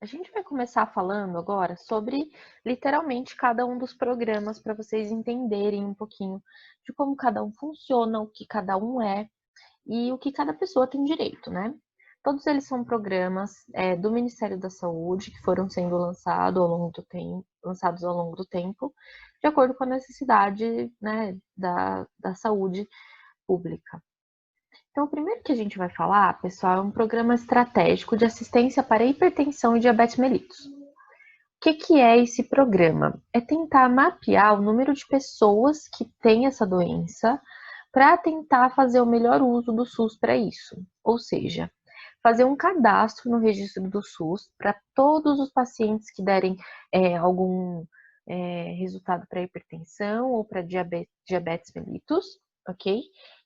A gente vai começar falando agora sobre literalmente cada um dos programas para vocês entenderem um pouquinho de como cada um funciona, o que cada um é e o que cada pessoa tem direito, né? Todos eles são programas do Ministério da Saúde que foram sendo lançados ao longo do tempo, de acordo com a necessidade, né, da saúde pública. Então, o primeiro que a gente vai falar, pessoal, é um programa estratégico de assistência para hipertensão e diabetes mellitus. O que é esse programa? É tentar mapear o número de pessoas que têm essa doença para tentar fazer o melhor uso do SUS para isso. Ou seja, fazer um cadastro no registro do SUS para todos os pacientes que derem algum resultado para hipertensão ou para diabetes mellitus, ok?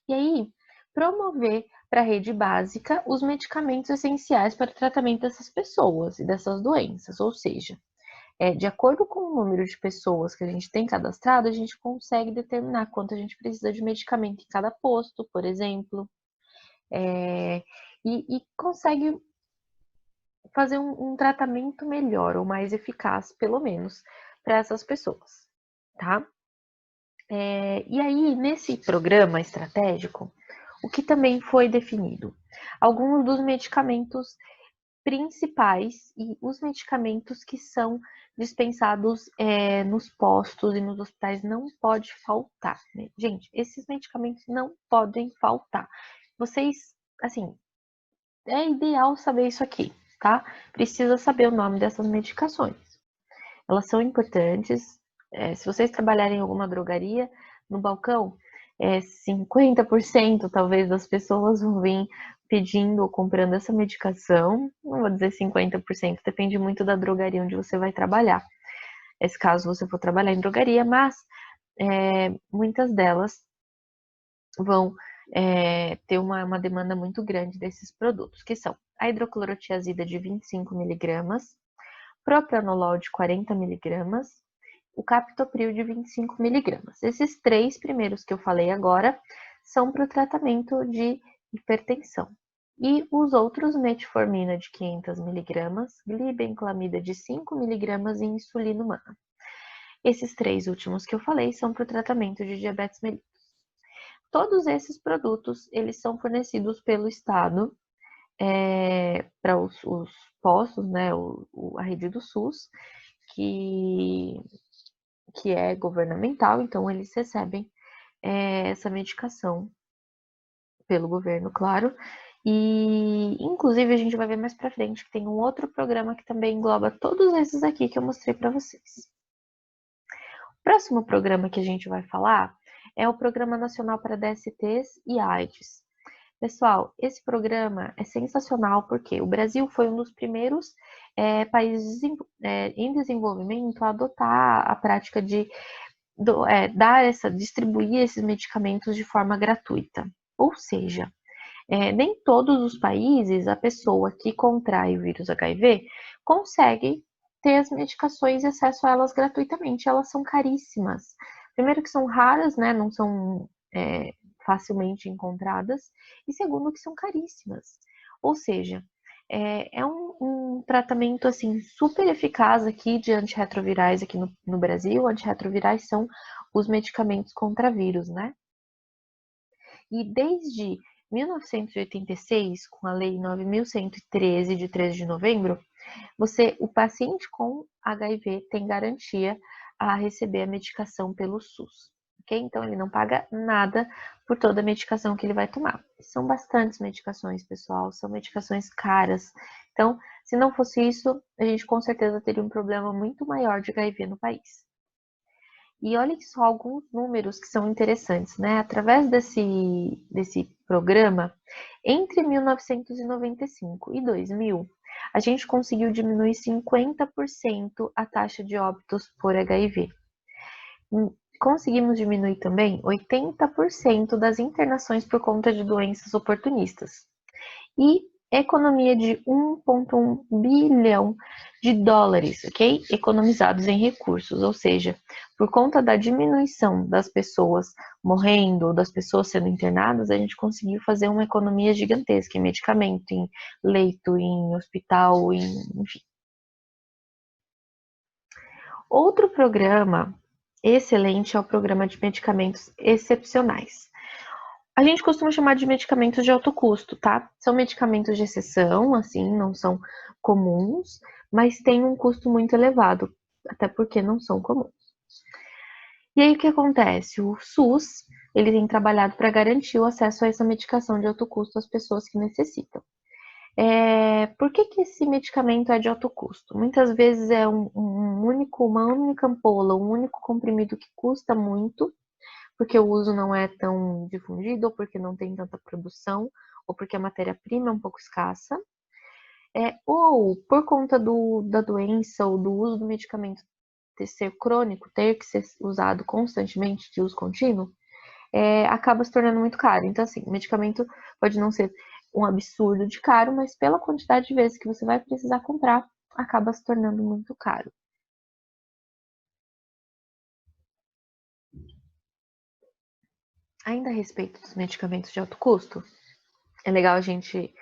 E aí, promover para a rede básica os medicamentos essenciais para o tratamento dessas pessoas e dessas doenças, ou seja, de acordo com o número de pessoas que a gente tem cadastrado, a gente consegue determinar quanto a gente precisa de medicamento em cada posto, por exemplo, e consegue fazer um tratamento melhor ou mais eficaz, pelo menos, para essas pessoas, tá? E aí, nesse programa estratégico, o que também foi definido? Alguns dos medicamentos principais e os medicamentos que são dispensados nos postos e nos hospitais não pode faltar, né? Gente, esses medicamentos não podem faltar. Vocês, assim, é ideal saber isso aqui, tá? Precisa saber o nome dessas medicações. Elas são importantes. Se vocês trabalharem em alguma drogaria, no balcão, 50% talvez das pessoas vão vir pedindo ou comprando essa medicação. Não vou dizer 50%, depende muito da drogaria onde você vai trabalhar. Esse caso você for trabalhar em drogaria, mas muitas delas vão ter uma demanda muito grande desses produtos, que são a hidroclorotiazida de 25 miligramas, propranolol de 40 miligramas, o captopril de 25 miligramas. Esses três primeiros que eu falei agora são para o tratamento de hipertensão. E os outros, metformina de 500 miligramas, glibenclamida de 5 miligramas e insulina humana. Esses três últimos que eu falei são para o tratamento de diabetes mellitus. Todos esses produtos, eles são fornecidos pelo Estado para os postos, né, a rede do SUS, que é governamental, então eles recebem essa medicação pelo governo, claro. E, inclusive, a gente vai ver mais para frente que tem um outro programa que também engloba todos esses aqui que eu mostrei para vocês. O próximo programa que a gente vai falar é o Programa Nacional para DSTs e AIDS. Pessoal, esse programa é sensacional porque o Brasil foi um dos primeiros países em desenvolvimento a adotar a prática de distribuir esses medicamentos de forma gratuita. Ou seja, nem todos os países, a pessoa que contrai o vírus HIV consegue ter as medicações e acesso a elas gratuitamente. Elas são caríssimas. Primeiro que são raras, né? Não são facilmente encontradas. E segundo que são caríssimas. Ou seja, é um tratamento assim super eficaz aqui de antirretrovirais aqui no Brasil. Antirretrovirais são os medicamentos contra vírus, né? E desde 1986, com a Lei 9.113, de 13 de novembro, o paciente com HIV tem garantia a receber a medicação pelo SUS. Okay? Então, ele não paga nada por toda a medicação que ele vai tomar. São bastantes medicações, pessoal, são medicações caras. Então, se não fosse isso, a gente com certeza teria um problema muito maior de HIV no país. E olhem só alguns números que são interessantes, né? Através desse programa, entre 1995 e 2000, a gente conseguiu diminuir 50% a taxa de óbitos por HIV. Conseguimos diminuir também 80% das internações por conta de doenças oportunistas. E economia de 1,1 bilhão de dólares, ok? Economizados em recursos, ou seja, por conta da diminuição das pessoas morrendo, das pessoas sendo internadas, a gente conseguiu fazer uma economia gigantesca em medicamento, em leito, em hospital, enfim. Outro programa excelente é o programa de medicamentos excepcionais. A gente costuma chamar de medicamentos de alto custo, tá? São medicamentos de exceção, assim, não são comuns, mas têm um custo muito elevado, até porque não são comuns. E aí o que acontece? O SUS, ele tem trabalhado para garantir o acesso a essa medicação de alto custo às pessoas que necessitam. Por que esse medicamento é de alto custo? Muitas vezes é uma única ampola, um único comprimido que custa muito, porque o uso não é tão difundido, ou porque não tem tanta produção, ou porque a matéria-prima é um pouco escassa, ou por conta da doença ou do uso do medicamento ser crônico, ter que ser usado constantemente, de uso contínuo, acaba se tornando muito caro. Então, assim, o medicamento pode não ser um absurdo de caro, mas pela quantidade de vezes que você vai precisar comprar, acaba se tornando muito caro. Ainda a respeito dos medicamentos de alto custo, é legal a gente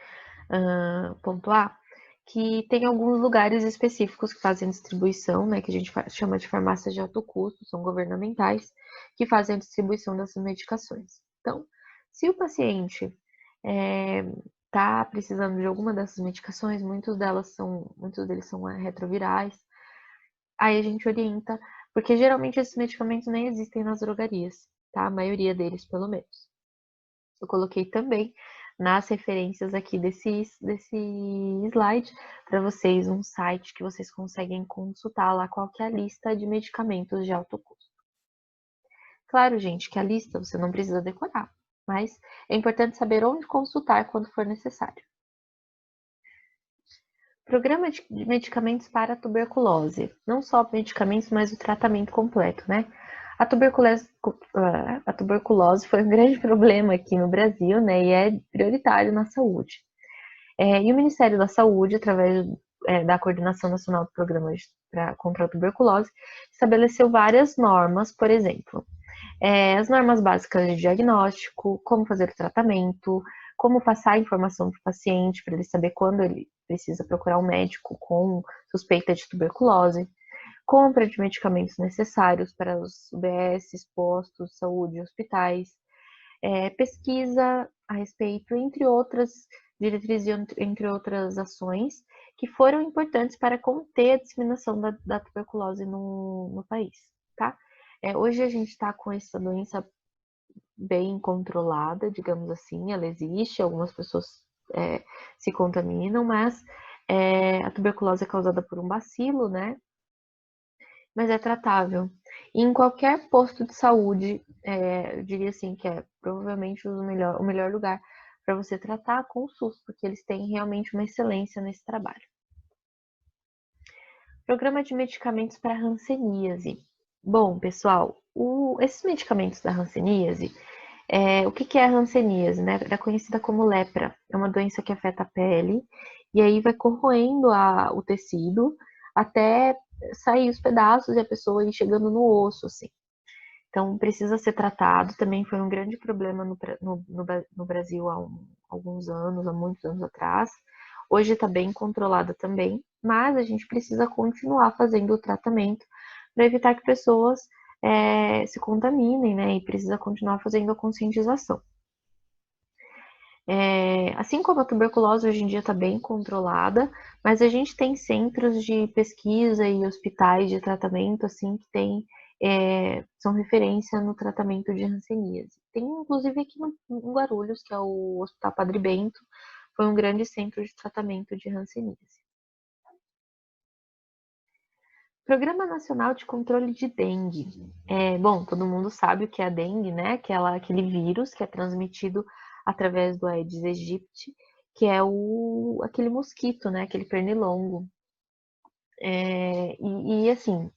pontuar que tem alguns lugares específicos que fazem distribuição, né, que a gente chama de farmácias de alto custo, são governamentais, que fazem a distribuição dessas medicações. Então, se o paciente está precisando de alguma dessas medicações, muitos deles são retrovirais, aí a gente orienta, porque geralmente esses medicamentos nem existem nas drogarias, tá? A maioria deles, pelo menos. Eu coloquei também nas referências aqui desse slide para vocês um site que vocês conseguem consultar lá qual que é a lista de medicamentos de alto custo. Claro, gente, que a lista você não precisa decorar, mas é importante saber onde consultar quando for necessário. Programa de medicamentos para a tuberculose. Não só medicamentos, mas o tratamento completo, né? A tuberculose foi um grande problema aqui no Brasil, né? E é prioritário na saúde. E o Ministério da Saúde, através da Coordenação Nacional do Programa contra a Tuberculose, estabeleceu várias normas, por exemplo, as normas básicas de diagnóstico, como fazer o tratamento, como passar a informação para o paciente, para ele saber quando ele precisa procurar um médico com suspeita de tuberculose, compra de medicamentos necessários para os UBS, postos de saúde e hospitais, pesquisa a respeito, entre outras diretrizes, entre outras ações que foram importantes para conter a disseminação da tuberculose no país, tá? Hoje a gente está com essa doença bem controlada, digamos assim, ela existe, algumas pessoas se contaminam, mas a tuberculose é causada por um bacilo, né? Mas é tratável. E em qualquer posto de saúde, eu diria assim que é provavelmente o melhor lugar para você tratar com o SUS, porque eles têm realmente uma excelência nesse trabalho. Programa de medicamentos para hanseníase. Bom, pessoal, esses medicamentos da hanseníase, o que é a hanseníase, né? Era conhecida como lepra. É uma doença que afeta a pele e aí vai corroendo o tecido até sair os pedaços e a pessoa ir chegando no osso, assim. Então, precisa ser tratado. Também foi um grande problema no Brasil há alguns anos, há muitos anos atrás. Hoje está bem controlada também, mas a gente precisa continuar fazendo o tratamento para evitar que pessoas se contaminem, né? E precisa continuar fazendo a conscientização. Assim como a tuberculose hoje em dia está bem controlada, mas a gente tem centros de pesquisa e hospitais de tratamento assim que são referência no tratamento de hanseníase. Tem inclusive aqui em Guarulhos, que é o Hospital Padre Bento, foi um grande centro de tratamento de hanseníase. Programa Nacional de Controle de Dengue. Bom, todo mundo sabe o que é a dengue, né? Aquele vírus que é transmitido através do Aedes aegypti, que é aquele mosquito, né? Aquele pernilongo. E assim,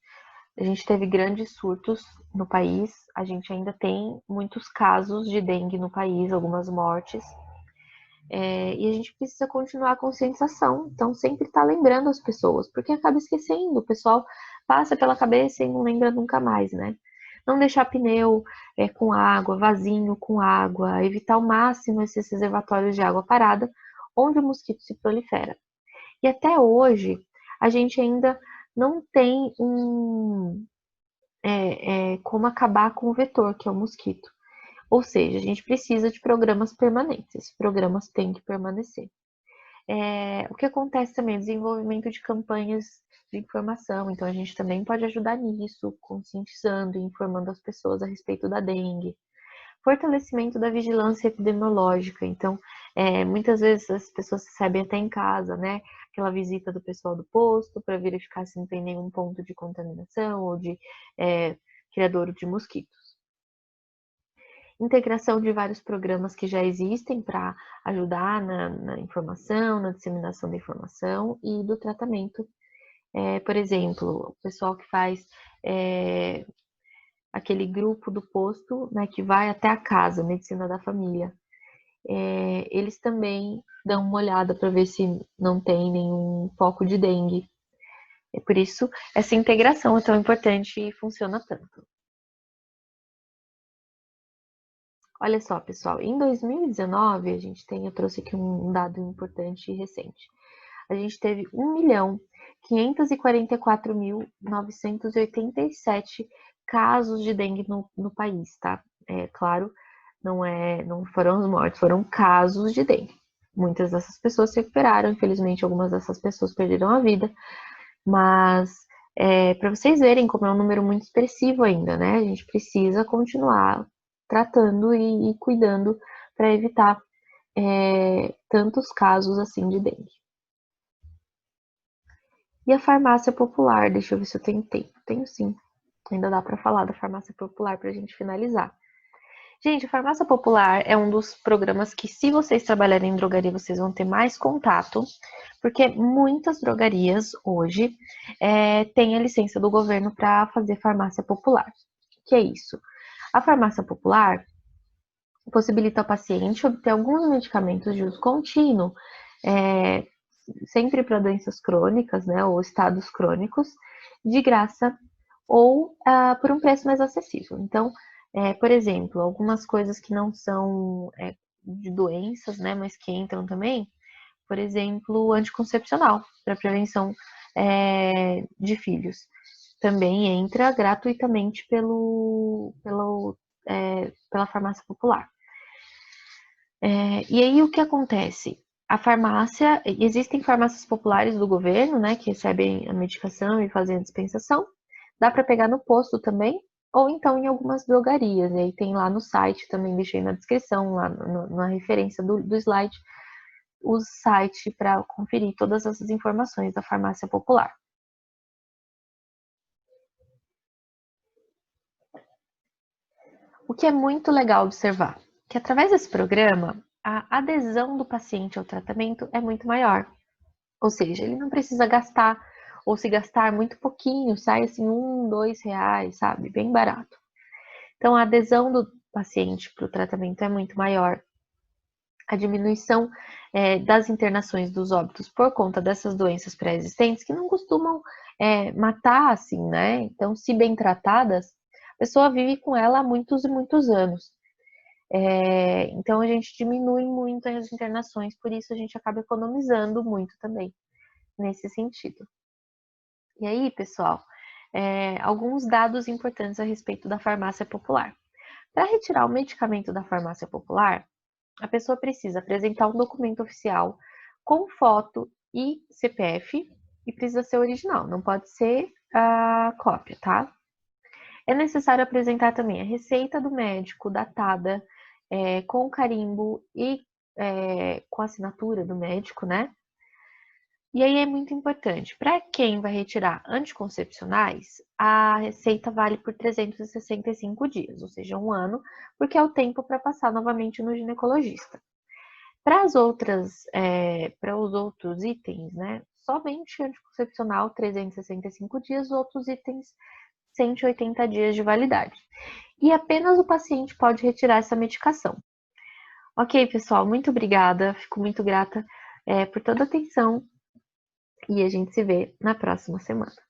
a gente teve grandes surtos no país, a gente ainda tem muitos casos de dengue no país, algumas mortes. E a gente precisa continuar a conscientização, então sempre tá lembrando as pessoas, porque acaba esquecendo, o pessoal passa pela cabeça e não lembra nunca mais, né? Não deixar pneu com água, vasinho com água, evitar ao máximo esses reservatórios de água parada, onde o mosquito se prolifera. E até hoje, a gente ainda não tem como acabar com o vetor, que é o mosquito. Ou seja, a gente precisa de programas permanentes. Esses programas têm que permanecer. O que acontece também? Desenvolvimento de campanhas de informação. Então, a gente também pode ajudar nisso, conscientizando e informando as pessoas a respeito da dengue. Fortalecimento da vigilância epidemiológica. Então, muitas vezes as pessoas recebem até em casa, né? Aquela visita do pessoal do posto para verificar se não tem nenhum ponto de contaminação ou de criadouro de mosquitos. Integração de vários programas que já existem para ajudar na informação, na disseminação da informação e do tratamento. Por exemplo, o pessoal que faz aquele grupo do posto, né, que vai até a casa, medicina da família. Eles também dão uma olhada para ver se não tem nenhum foco de dengue. Por isso, essa integração é tão importante e funciona tanto. Olha só, pessoal, em 2019, eu trouxe aqui um dado importante e recente. A gente teve 1.544.987 casos de dengue no país, tá? Claro, não foram as mortes, foram casos de dengue. Muitas dessas pessoas se recuperaram, infelizmente algumas dessas pessoas perderam a vida, mas para vocês verem como é um número muito expressivo ainda, né? A gente precisa continuar tratando e cuidando para evitar tantos casos assim de dengue. E a farmácia popular, deixa eu ver se eu tenho tempo. Tenho sim. Ainda dá para falar da farmácia popular para a gente finalizar. Gente, a farmácia popular é um dos programas que, se vocês trabalharem em drogaria, vocês vão ter mais contato, porque muitas drogarias hoje têm a licença do governo para fazer farmácia popular. O que é isso? A farmácia popular possibilita ao paciente obter alguns medicamentos de uso contínuo, sempre para doenças crônicas, né, ou estados crônicos, de graça ou por um preço mais acessível. Então, por exemplo, algumas coisas que não são de doenças, né, mas que entram também, por exemplo, anticoncepcional, para prevenção de filhos. Também entra gratuitamente pela farmácia popular. E aí o que acontece? A farmácia, existem farmácias populares do governo, né, que recebem a medicação e fazem a dispensação. Dá para pegar no posto também, ou então em algumas drogarias. E aí tem lá no site, também deixei na descrição, lá na referência do slide, o site para conferir todas essas informações da farmácia popular. O que é muito legal observar, que através desse programa, a adesão do paciente ao tratamento é muito maior. Ou seja, ele não precisa gastar, ou se gastar muito pouquinho, sai assim R$1, R$2, sabe? Bem barato. Então, a adesão do paciente para o tratamento é muito maior. A diminuição das internações dos óbitos por conta dessas doenças pré-existentes, que não costumam matar assim, né? Então, se bem tratadas, a pessoa vive com ela há muitos e muitos anos. Então, a gente diminui muito as internações, por isso a gente acaba economizando muito também nesse sentido. E aí, pessoal, alguns dados importantes a respeito da farmácia popular. Para retirar o medicamento da farmácia popular, a pessoa precisa apresentar um documento oficial com foto e CPF e precisa ser original, não pode ser a cópia, tá? É necessário apresentar também a receita do médico datada, com carimbo e com assinatura do médico, né? E aí é muito importante, para quem vai retirar anticoncepcionais, a receita vale por 365 dias, ou seja, 1 ano, porque é o tempo para passar novamente no ginecologista. Para os outros itens, né, somente anticoncepcional 365 dias, outros itens 180 dias de validade. E apenas o paciente pode retirar essa medicação. Ok, pessoal, muito obrigada, fico muito grata por toda a atenção e a gente se vê na próxima semana.